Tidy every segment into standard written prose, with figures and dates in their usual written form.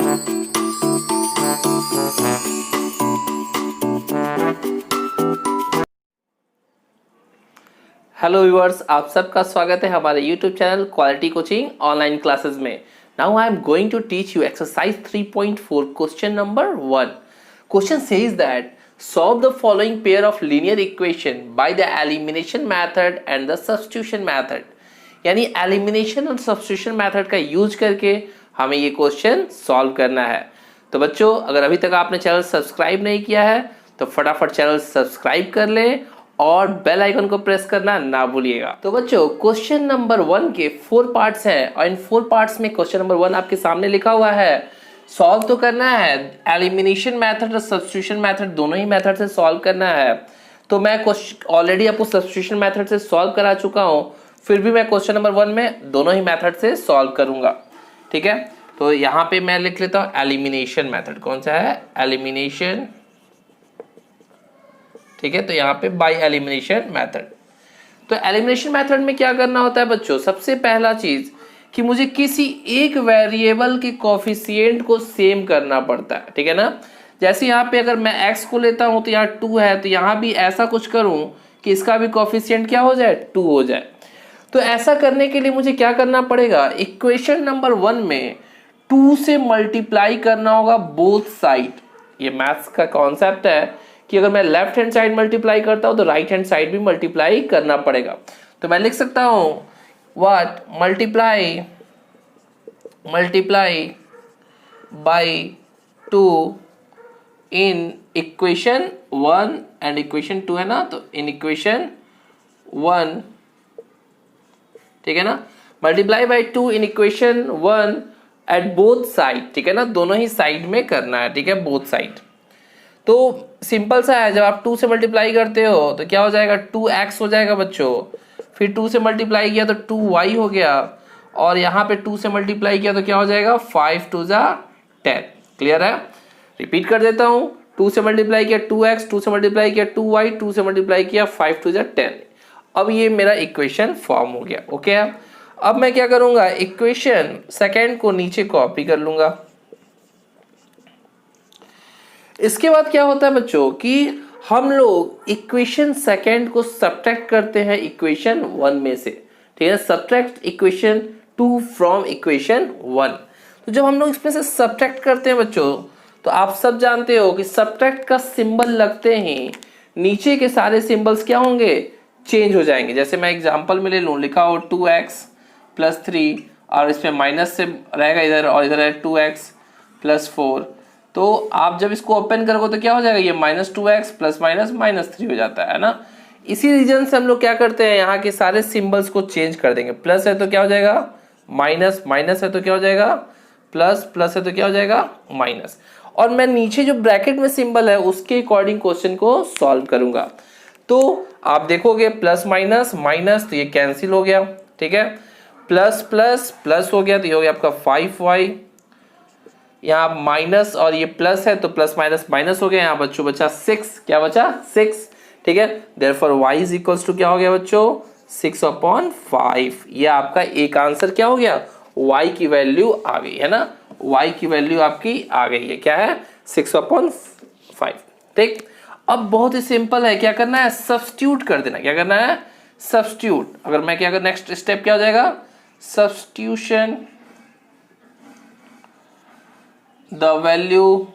Hello viewers, आप सबका स्वागत है हमारे YouTube channel quality coaching online classes में। Now I am going to teach you exercise 3.4 question number 1। Question says that solve the following pair of linear equation by the elimination method and the substitution method. यानी elimination और substitution method का use करके हमें ये question solve करना है। तो बच्चों, अगर अभी तक आपने चैनल सब्सक्राइब नहीं किया है तो फटाफट चैनल सब्सक्राइब कर लें और बेल आइकन को प्रेस करना ना भूलिएगा। तो बच्चों, क्वेश्चन नंबर 1 के 4 पार्ट्स हैं और इन 4 पार्ट्स में क्वेश्चन नंबर 1 आपके सामने लिखा हुआ है। सॉल्व तो करना है, एलिमिनेशन मेथड और सब्स्टिट्यूशन मेथड दोनों ही मेथड से सॉल्व करना है। तो मैं ऑलरेडी आपको सब्स्टिट्यूशन मेथड से सॉल्व करा चुका हूं, फिर भी मैं क्वेश्चन नंबर 1 में दोनों ही मेथड से सॉल्व करूंगा। ठीक है, तो यहाँ पे मैं लिख लेता हूँ एलिमिनेशन मेथड। कौन सा है? एलिमिनेशन। ठीक है, तो यहाँ पे बाय एलिमिनेशन मेथड। तो एलिमिनेशन मेथड में क्या करना होता है बच्चों? सबसे पहला चीज कि मुझे किसी एक वेरिएबल के कोफिशिएंट को सेम करना पड़ता है। ठीक है ना? जैसे यहाँ पे अगर मैं x को लेता हूँ तो यहाँ 2 है, तो यहाँ भी ऐसा कुछ करूँ कि इसका भी कोफिशिएंट क्या हो जाए? 2 हो जाए। तो ऐसा करने के लिए मुझे क्या करना पड़ेगा? इक्वेशन नंबर 1 में 2 से मल्टीप्लाई करना होगा बोथ साइड। ये मैथ्स का कॉन्सेप्ट है कि अगर मैं लेफ्ट हैंड साइड मल्टीप्लाई करता हूं तो राइट हैंड साइड भी मल्टीप्लाई करना पड़ेगा। तो मैं लिख सकता हूं what multiply by 2 in equation 1 and equation 2 है ना, तो इन इक्वेशन 1, ठीक है ना, multiply by 2 in equation 1 at both side. ठीक है ना, दोनों ही साइड में करना है। ठीक है, बोथ साइड। तो सिंपल सा है, जब आप 2 से मल्टीप्लाई करते हो तो क्या हो जाएगा? 2x हो जाएगा बच्चों। फिर 2 से मल्टीप्लाई किया तो 2y हो गया, और यहाँ पे 2 से मल्टीप्लाई किया तो क्या हो जाएगा? 5 2 जा 10। क्लियर है? रिपीट कर देता हूँ। 2 से मल्टीप्लाई किया 2x, 2 से मल्टीप्लाई किया 2y, 2 से मल्टीप्लाई किया 5 2 जा 10। अब ये मेरा इक्वेशन फॉर्म हो गया। ओके, अब मैं क्या करूंगा? इक्वेशन सेकेंड को नीचे कॉपी कर लूंगा। इसके बाद क्या होता है बच्चों कि हम लोग इक्वेशन सेकेंड को सब्ट्रैक्ट करते हैं इक्वेशन 1 में से। ठीक है, सब्ट्रैक्ट इक्वेशन 2 फ्रॉम इक्वेशन 1। तो जब हम लोग इसमें से सब्ट्रैक्ट करते हैं बच्चों, तो आप सब जानते हो कि सब्ट्रैक्ट का सिंबल लगते ही नीचे के सारे सिंबल्स क्या होंगे? चेंज हो जाएंगे। जैसे मैं एग्जांपल में ले लूं, लिखा हो 2x + 3 और इसमें माइनस से रहेगा इधर, और इधर है 2x + 4। तो आप जब इसको ओपन करोगे तो क्या हो जाएगा? ये -2x + -3 हो जाता है ना। इसी रीजन से हम लोग क्या करते हैं, यहाँ के सारे सिंबल्स को चेंज कर देंगे। प्लस है तो क्या हो जाएगा? माइनस, माइनस है तो क्या हो जाएगा? प्लस, प्लस है तो क्या हो जाएगा? माइनस। और मैं नीचे जो ब्रैकेट में सिंबल है उसके अकॉर्डिंग क्वेश्चन को सॉल्व करूंगा। तो आप देखोगे प्लस माइनस माइनस, तो ये कैंसिल हो गया। ठीक है, प्लस प्लस प्लस हो गया, तो ये हो गया आपका 5y। यहाँ माइनस और ये प्लस है तो प्लस माइनस माइनस हो गया। यहाँ बच्चों बचा 6। क्या बचा? 6। ठीक है, therefore y is equals to क्या हो गया बच्चों? 6/5। ये आपका एक आंसर क्या हो गया? y की वैल्यू आ गई है ना। y की वैल्यू आपकी आ गई है। क्या है? 6/5। ठीक, अब बहुत ही सिंपल है। क्या करना है? सब्स्टिट्यूट कर देना। क्या करना है? सब्स्टिट्यूट। अगर मैं क्या कर, नेक्स्ट स्टेप क्या हो जाएगा? Substitution the value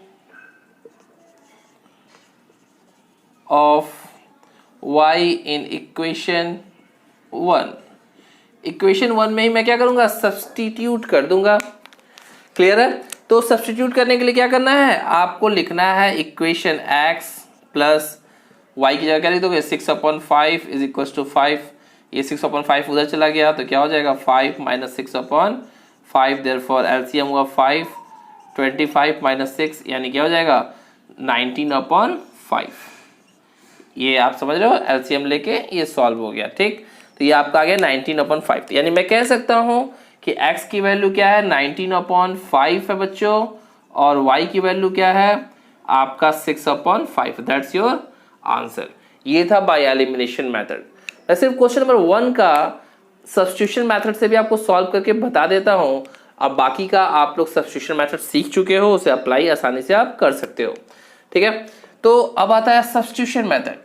of y in equation 1। Equation 1 में ही मैं क्या करूंगा? सब्स्टिट्यूट कर दूंगा। क्लियर है? तो सब्स्टिट्यूट करने के लिए क्या करना है? आपको लिखना है इक्वेशन x प्लस y की जगह क्या लिख दोगे? 6/5 इज इक्वल टू 5। ये 6/5 उधर चला गया तो क्या हो जाएगा? 5 - 6/5। देयरफॉर एलसीएम हुआ 5, 25 - 6 यानी क्या हो जाएगा? 19/5। ये आप समझ रहे हो? एलसीएम लेके ये सॉल्व हो गया। ठीक, तो ये आपका आ गया 19/5। यानी मैं कह सकता हूं कि x की वैल्यू क्या है? 19/5 है बच्चों, और y की वैल्यू क्या है? आपका 6/5। That's your answer. ये था बाय एलिमिनेशन मेथड। मैं सिर्फ क्वेश्चन नंबर 1 का सब्स्टिट्यूशन मेथड से भी आपको सॉल्व करके बता देता हूं। अब बाकी का आप लोग सब्स्टिट्यूशन मेथड सीख चुके हो, उसे अप्लाई आसानी से आप कर सकते हो। ठीक है, तो अब आता है सब्स्टिट्यूशन मेथड।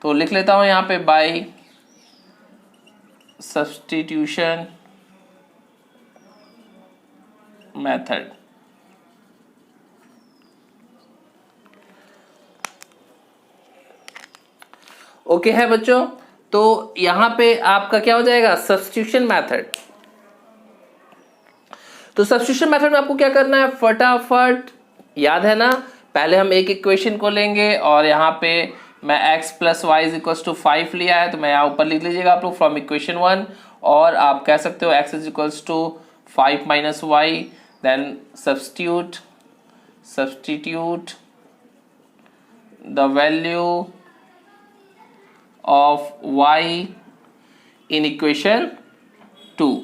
तो लिख लेता हूं यहां पे बाय सब्स्टिट्यूशन मेथड। ओके है बच्चों, तो यहां पे आपका क्या हो जाएगा, सब्स्टिट्यूशन मेथड। तो सब्स्टिट्यूशन मेथड में आपको क्या करना है, फटाफट याद है ना, पहले हम एक इक्वेशन को लेंगे और यहाँ पे मैं x plus y is equals to 5 लिया है, तो मैं यहाँ ऊपर लिख लीजिएगा आप लोग फ्रॉम इक्वेशन 1, और आप कह सकते हो x is equals to 5 minus y, then substitute the value of y in equation 2,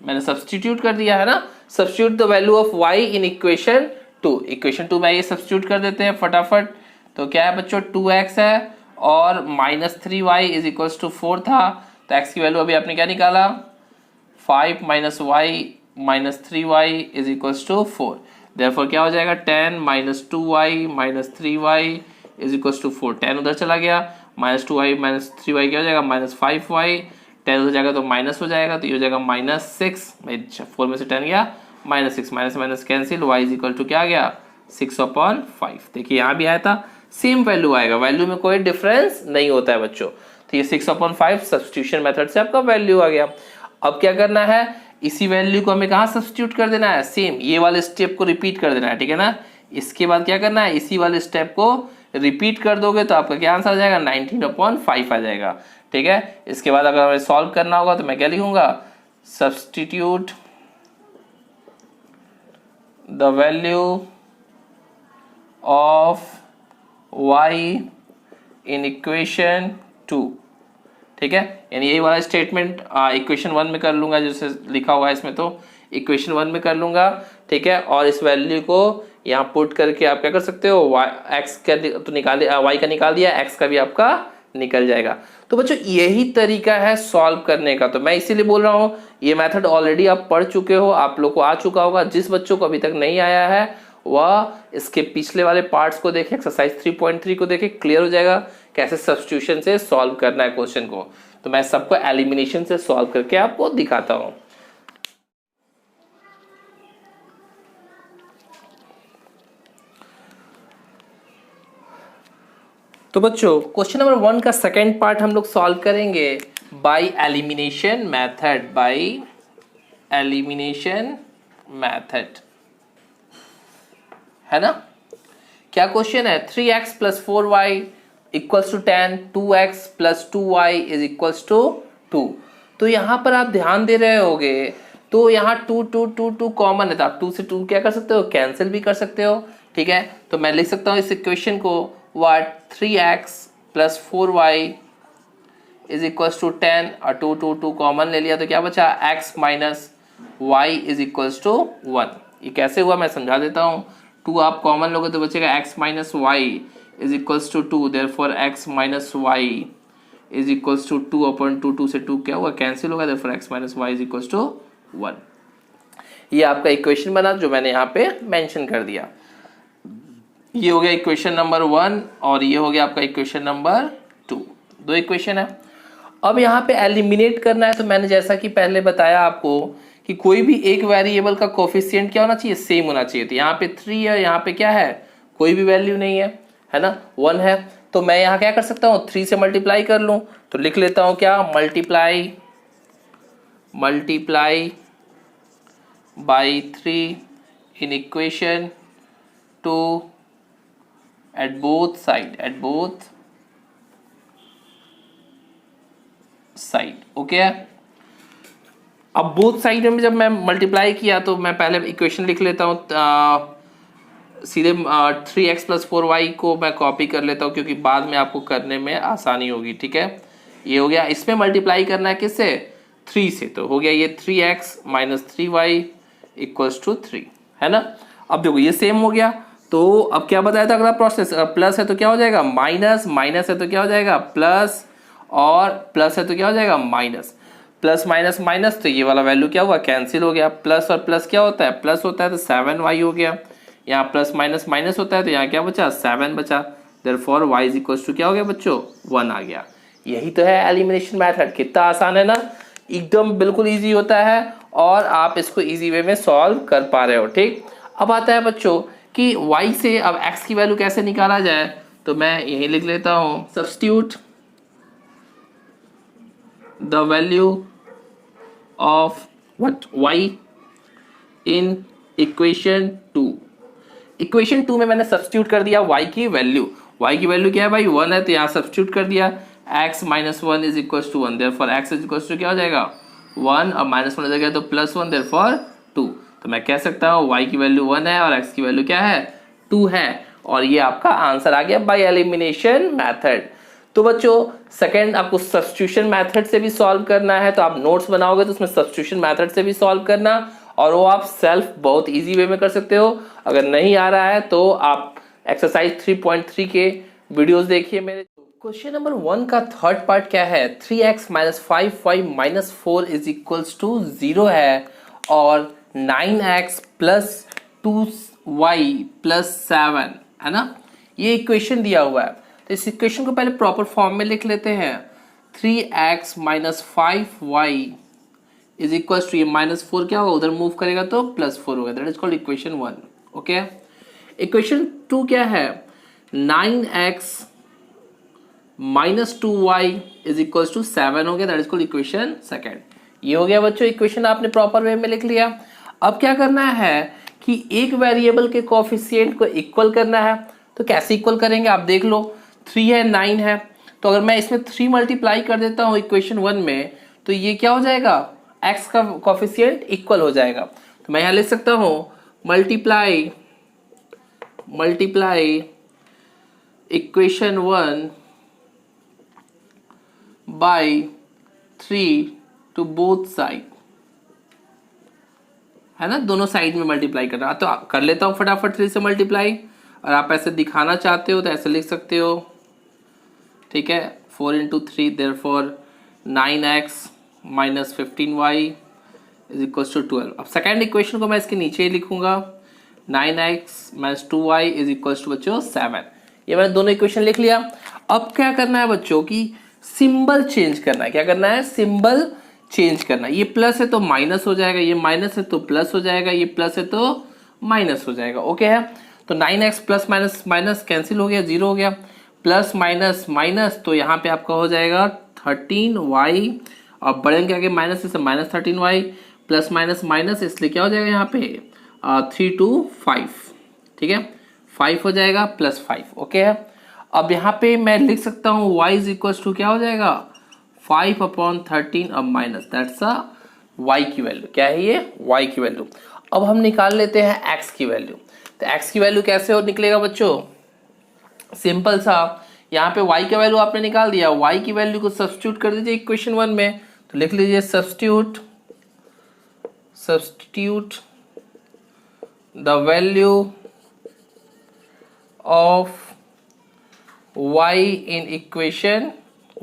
मैंने सब्स्टिट्यूट कर दिया है ना, substitute the value of y in equation 2। Equation 2 में ये सब्स्टिट्यूट कर देते हैं फटाफट। तो क्या है बच्चों, 2x है और minus 3y is equals to 4 था, तो x की वैल्यू अभी आपने क्या निकाला, 5 minus y minus 3y is equals to 4। Therefore क्या हो जाएगा, 10 minus 2y minus 3y is equals to 4। 10 उधर चला गया, माइनस 2y माइनस 3y क्या हो जाएगा, माइनस 5y, 10 हो जाएगा तो माइनस हो जाएगा, तो ये हो जाएगा माइनस 6। 4 में से 10 गया, minus 6, minus minus cancel, y is equal to क्या आ गया, 6/5। देखिए यहाँ भी आया था, सेम वैल्यू आएगा, वैल्यू में कोई डिफरेंस नहीं होता है बच्चों। तो ये 6/5 सब्स्टिट्यूशन मेथड से आपका वैल्यू आ गया। अब क्या करना है, इसी वैल्यू को हमें कहाँ सब्स्टिट्यूट कर देना है, सेम ये वाले स्टेप को रिपीट कर देना है। ठीक है ना, इसके बाद क्या करना है, इसी वाले स्टेप को रिपीट कर दोगे तो आपका क्या आंसर आ जाएगा, 19/5 आ जाएगा। ठीक है, इसके बाद अगर हमें सॉल्व करना होगा तो मैं क्या लिखूंगा, substitute the value of y in equation 2। ठीक है, यानी यही वाला स्टेटमेंट इक्वेशन 1 में कर लूंगा, जैसे लिखा हुआ है इसमें, तो इक्वेशन 1 में कर लूंगा। ठीक है, और इस वैल्यू को यहाँ पुट करके आप क्या कर सकते हो, x का तो निकाल, y का निकाल दिया, x का भी आपका निकल जाएगा। तो बच्चों यही तरीका है सॉल्व करने का। तो मैं इसीलिए बोल रहा हूँ, ये मेथड ऑलरेडी आप पढ़ चुके हो, आप लोग को आ चुका होगा। जिस बच्चों को अभी तक नहीं आया है वह इसके पिछले वाले पार्ट्स को देखे, एक्सरसाइज 3.3 को देखे, क्लियर हो जाएगा कैसे सब्स्टिट्यूशन से सॉल्व करना है क्वेश्चन को। तो मैं सबको एलिमिनेशन से सॉल्व करके आपको दिखाता हूँ। तो बच्चों क्वेश्चन नंबर 1 का सेकेंड पार्ट हम लोग सॉल्व करेंगे बाय एलिमिनेशन मेथड, है ना। क्या क्वेश्चन है, 3x plus 4y equals to 10, 2x plus 2y is equals to 2। तो यहाँ पर आप ध्यान दे रहे होगे, तो यहाँ 2 कॉमन है, तो आप 2 से 2 क्या कर सकते हो, कैंसिल भी कर सकते हो। ठीक है, तो मैं लिख सकता हूँ इस इक्वेशन को, what 3x plus 4y is equals to 10, और 2 कॉमन ले लिया तो क्या बचा, x minus y is equals to 1। ये कैसे हुआ मैं समझा देता हूँ। 2 आप कॉमन लोगे तो बचेगा x minus y is equals to 2, therefore x minus y is equals to 2/2, 2 से 2 क्या हुआ, कैंसिल होगा, therefore x minus y is equals to 1। ये आपका इक्वेशन बना जो मैंने यहाँ पे मेंशन कर दिया। ये हो गया इक्वेशन नंबर 1 और ये हो गया आपका इक्वेशन नंबर 2। 2 इक्वेशन है। अब यहाँ पे एलिमिनेट करना है, तो मैंने जैसा कि पहले बताया आपको कि कोई भी एक वेरिएबल का कोफिशिएंट क्या होना चाहिए, सेम होना चाहिए। तो यहाँ पे 3 है, यहाँ पे क्या है, कोई भी वैल्यू नहीं है ना, 1 है। तो मैं यहाँ क्या कर सकता हूँ, 3 से मल्टीप्लाई कर लूँ। तो लिख लेता हूँ क्या, multiply by 3 in equation 2 at both side। Okay, अब बोथ साइड में जब मैं मल्टीप्लाई किया तो मैं पहले इक्वेशन लिख लेता हूँ, सीधे 3x प्लस 4y को मैं कॉपी कर लेता हूँ, क्योंकि बाद में आपको करने में आसानी होगी। ठीक है, ये हो गया। इसमें मल्टीप्लाई करना है किससे, 3 से, तो हो गया ये 3x minus 3y equals to 3, है ना। अब देखो ये सेम हो गया। तो अब क्या बताया था अगला प्रोसेस, प्लस है तो क्या हो जाएगा, माइनस, माइनस है तो क्या हो जाएगा, प्लस, और प्लस है तो क्या हो जाएगा माइनस, प्लस माइनस माइनस, तो ये वाला वैल्यू क्या हुआ कैंसिल हो गया। प्लस और प्लस क्या होता है, प्लस होता है तो 7y हो गया। यहाँ प्लस माइनस माइनस होता है तो यहाँ क्या बचा 7 बचा। Therefore y is equal to क्या हो गया बच्चों 1 आ गया। यही तो है एलिमिनेशन मेथड। कितना आसान है ना, एकदम बिल्कुल इजी होता है और आप इसको इजी वे में सॉल्व कर पा रहे हो। ठीक, अब आता है बच्चों कि y से अब x की वैल्यू कैसे निकाला जाए, तो मैं यही लिख लेता हूँ substitute the value of what y in equation 2। Equation 2 में मैंने सब्स्टिट्यूट कर दिया y की वैल्यू। y की वैल्यू क्या है भाई 1 है, तो यहाँ सब्स्टिट्यूट कर दिया x minus 1 is equal to 1, therefore x is equal to क्या हो जाएगा 1 और माइनस 1 हो जाएगा तो प्लस 1, देयरफॉर 2। तो मैं कह सकता हूँ y की वैल्यू 1 है और x की वैल्यू क्या है 2 है, और ये आपका आंसर आ गया बाय एलिमिनेशन मेथड। तो बच्चों सेकंड आपको सब्स्टिट्यूशन मेथड से भी सॉल्व करना है, तो आप नोट्स बनाओगे तो उसमें सब्स्टिट्यूशन मेथड से भी सॉल्व करना, और वो आप सेल्फ बहुत इजी वे में कर सकते हो। अगर नहीं आ रहा है तो आप एक्सरसाइज 3.3 के वीडियोस देखिए मेरे। क्वेश्चन नंबर 1 का थर्ड पार्ट क्या है, 3x minus 5y minus 4 is equals to 0 है और 9x प्लस 2y प्लस 7 है ना, ये इक्वेशन दिया हुआ है। तो इस इक्वेशन को पहले प्रॉपर फॉर्म में लिख लेते हैं। 3x minus 5y is equal to, ये माइनस 4 क्या होगा उधर मूव करेगा तो प्लस 4 होगा, that is called equation 1। Okay, equation 2 क्या है, 9x minus 2y is equal to 7 हो गया, that is called equation second. ये हो गया बच्चों इक्वेशन, आपने प्रॉपर वे में लिख लिया। अब क्या करना है कि एक वेरिएबल के कोएफिशिएंट को इक्वल करना है। तो कैसे इक्वल करेंगे आप देख लो, 3 है 9 है, तो अगर मैं इसमें 3 मल्टीप्लाई कर देता हूँ इक्वेशन 1 में, तो ये क्या हो जाएगा x का कोएफिशिएंट इक्वल हो जाएगा। तो मैं यहाँ लिख सकता हूँ multiply equation 1 by 3 to both side, है ना, दोनों साइड में मल्टीप्लाई करना। तो कर लेता हूँ फटाफट 3 से मल्टीप्लाई, और आप ऐसे दिखाना चाहते हो तो ऐसे लिख सकते हो। ठीक है, 4 into 3 therefore 9x minus 15y is equal to 12। अब सेकेंड इक्वेशन को मैं इसके नीचे ही लिखूंगा, 9x minus 2y is equal to बच्चों 7। ये मैंने दोनों इक्वेशन लिख लिया। अब क्या करना है बच्चों की सिंबल चेंज करना है। क्या करना है, सिंबल चेंज करना है। ये प्लस है तो माइनस हो जाएगा, ये माइनस है तो प्लस हो जाएगा, ये प्लस है तो माइनस हो जाएगा। ओके है, तो 9x plus minus minus cancel हो गया, 0 हो गया, प्लस माइनस माइनस, तो यहाँ पे आपका हो जाएगा 13y, और बढ़ेंगे आगे माइनस से minus 13y, plus minus minus, इसलिए क्या हो जाएगा यहाँ पे 3 to 5। ठीक है, 5 हो जाएगा प्लस 5। ओके है, अब यहाँ पे मैं लिख सकता हूँ y इज इक्वल टू क्या हो जाएगा 5/13 अब माइनस, दैट्स अ y की वैल्यू। क्या है ये, y की वैल्यू। अब हम निकाल लेते हैं x की वैल्यू। तो x की वैल्यू कैसे हो निकलेगा बच्चों, सिंपल सा, यहाँ पे y का वैल्यू आपने निकाल दिया, y की वैल्यू को सब्स्टिट्यूट कर दीजिए इक्वेशन 1 में। तो लिख लीजिए substitute the value of y in equation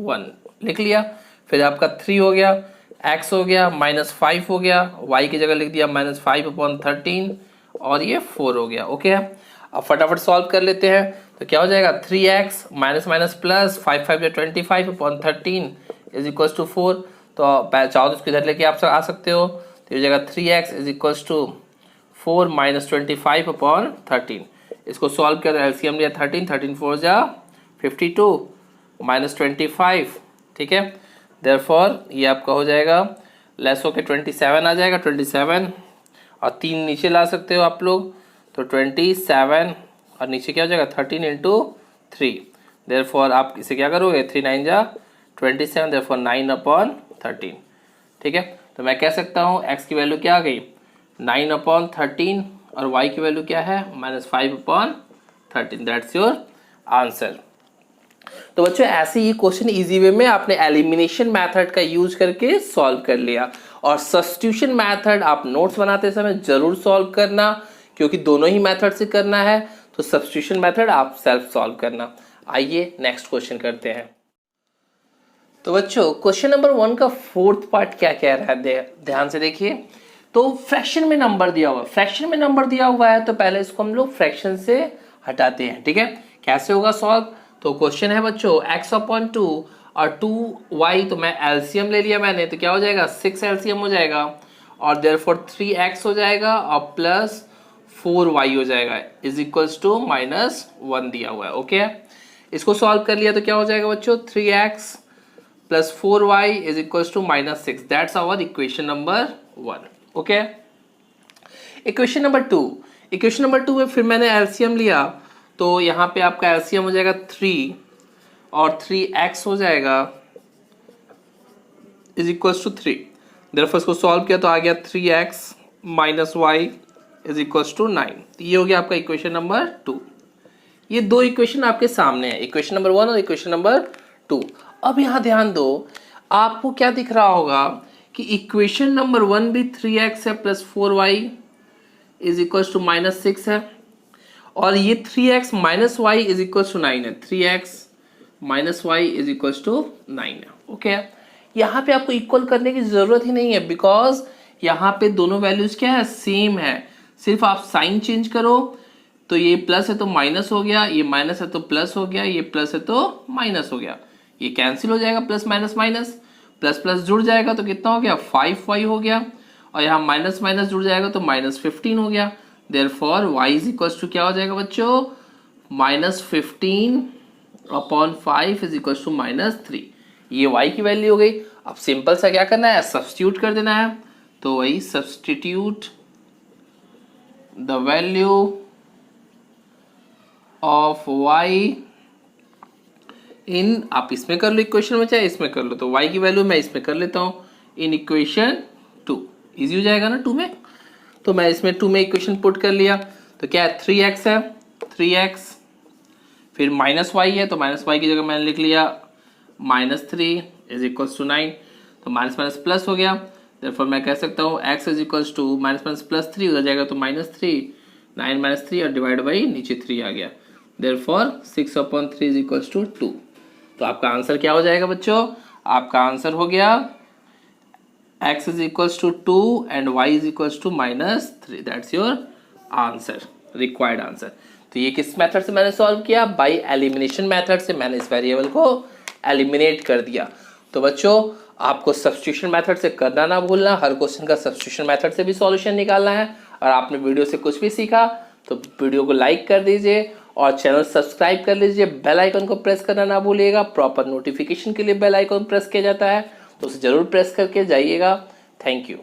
1, लिख लिया। फिर आपका 3 हो गया, x हो गया, माइनस 5 हो गया, y की जगह लिख दिया माइनस 5/13, और ये 4 हो गया। ओके, अब फटाफट सॉल्व कर लेते हैं। तो क्या हो जाएगा 3x minus minus plus 5 5 25/13 is equal to 4। तो चाहो तो इसको इधर लेके आप आ सकते हो। तो ये जगह 3x is equal to 4 minus 25/13। इसको सॉल्व कर एलसीएम लिया 13 4 जा 52 माइनस 25। ठीक है, देयरफॉर ये आपका हो जाएगा लेस होके 27 आ जाएगा, 27 और 3 नीचे ला सकते हो आप लोग, तो 27 और नीचे क्या हो जाएगा 13 इंटू 3। देयरफॉर आप इसे क्या करोगे 3 9 जा 27, देयरफॉर 9/13। ठीक है, तो मैं कह सकता हूँ x की वैल्यू क्या आ गई 9/13 और y की वैल्यू क्या है माइनस 5/13, दैट्स योर आंसर। तो बच्चों ऐसे ही क्वेश्चन इजी वे में आपने एलिमिनेशन मेथड का यूज करके सॉल्व कर लिया, और सब्स्टिट्यूशन मेथड आप नोट्स बनाते समय जरूर सॉल्व करना, क्योंकि दोनों ही मेथड से करना है। तो सब्स्टिट्यूशन मेथड आप सेल्फ सॉल्व करना। आइए नेक्स्ट क्वेश्चन करते हैं। तो बच्चों क्वेश्चन नंबर 1 का फोर्थ पार्ट क्या कह रहा है, ध्यान से देखिए। तो फ्रैक्शन में नंबर दिया हुआ है, फ्रैक्शन में नंबर दिया हुआ है तो पहले इसको हम लोग फ्रैक्शन से हटाते हैं, ठीक है। कैसे होगा सॉल्व? तो क्वेश्चन है बच्चों x/2 और 2y, तो मैं एलसीएम ले लिया मैंने, तो क्या हो जाएगा 6 एलसीएम हो जाएगा और देयरफॉर 3x हो जाएगा और प्लस 4y हो जाएगा इज इक्वल्स टू -1 दिया हुआ है। ओके, इसको सॉल्व कर लिया तो क्या हो जाएगा बच्चों 3x plus 4y is equals to -6। That's our equation number 1। Okay, equation number 2, equation number 2 में फिर मैंने एलसीएम लिया तो यहाँ पे आपका एलसीएम हो जाएगा 3 और 3x हो जाएगा इज इक्वल्स टू 3। देयरफॉर इसको सॉल्व किया तो आ गया 3x minus y is equals to 9। ये हो गया आपका इक्वेशन नंबर 2। ये दो इक्वेशन आपके सामने है, इक्वेशन नंबर 1 और इक्वेशन नंबर 2। अब यहाँ ध्यान दो, आपको क्या दिख रहा होगा कि इक्वेशन नंबर 1 भी 3x है plus 4y is equals to -6 है और ये 3x minus y is equals to 9 है। 3x minus y is equals to 9 है। ओके, यहाँ पे आपको इक्वल करने की जरूरत ही नहीं है बिकॉज यहाँ पे दोनों वैल्यूज क्या है, सेम है। सिर्फ आप साइन चेंज करो, तो ये प्लस है तो माइनस हो गया, ये माइनस है तो प्लस हो गया, ये प्लस है तो माइनस हो गया, ये कैंसिल हो जाएगा, plus minus minus, plus plus जुड़ जाएगा तो कितना हो गया 5y हो गया और यहाँ माइनस माइनस जुड़ जाएगा तो -15 हो गया। Therefore y is equals to क्या हो जाएगा बच्चों -15 अपॉन 5 इज इक्वल्स टू -3। ये y की वैल्यू हो गई। अब सिंपल सा क्या करना है, सब्स्टिट्यूट कर देना है। तो वही substitute the value of y इन, आप इसमें कर लो इक्वेशन में चाहे इसमें कर लो, तो y की वैल्यू मैं इसमें कर लेता हूँ इन इक्वेशन 2। इजी हो जाएगा ना 2 में, तो मैं इसमें 2 में इक्वेशन पुट कर लिया तो क्या है 3x है, 3x फिर -y है तो -y की जगह मैंने लिख लिया -3 इज इक्वल्स टू 9। तो माइनस माइनस प्लस हो गया, देयरफॉर मैं कह सकता हूँ x इज इक्वल्स टू -+3 हो जाएगा तो -3, 9 - 3 और डिवाइड बाई नीचे 3 आ गया। Therefore 6/3 is equals to 2। तो आपका आंसर क्या हो जाएगा बच्चों, आपका आंसर हो गया x is equals to 2 and y is equals to -3। That's your answer, required answer. तो ये किस मेथड से मैंने सॉल्व किया, बाय एलिमिनेशन मेथड से मैंने इस वेरिएबल को एलिमिनेट कर दिया। तो बच्चों आपको सब्स्टिट्यूशन मेथड से करना ना भूलना, हर क्वेश्चन का सब्स्टिट्यूशन मेथड से भी सॉल्यूशन निकालना है। और आपने वीडियो से कुछ भी सीखा तो वीडियो को लाइक कर दीजिए और चैनल सब्सक्राइब कर लीजिए, बेल आइकन को प्रेस करना ना भूलिएगा। प्रॉपर नोटिफिकेशन के लिए बेल आइकन प्रेस किया जाता है तो उसे जरूर प्रेस करके जाइएगा। Thank you.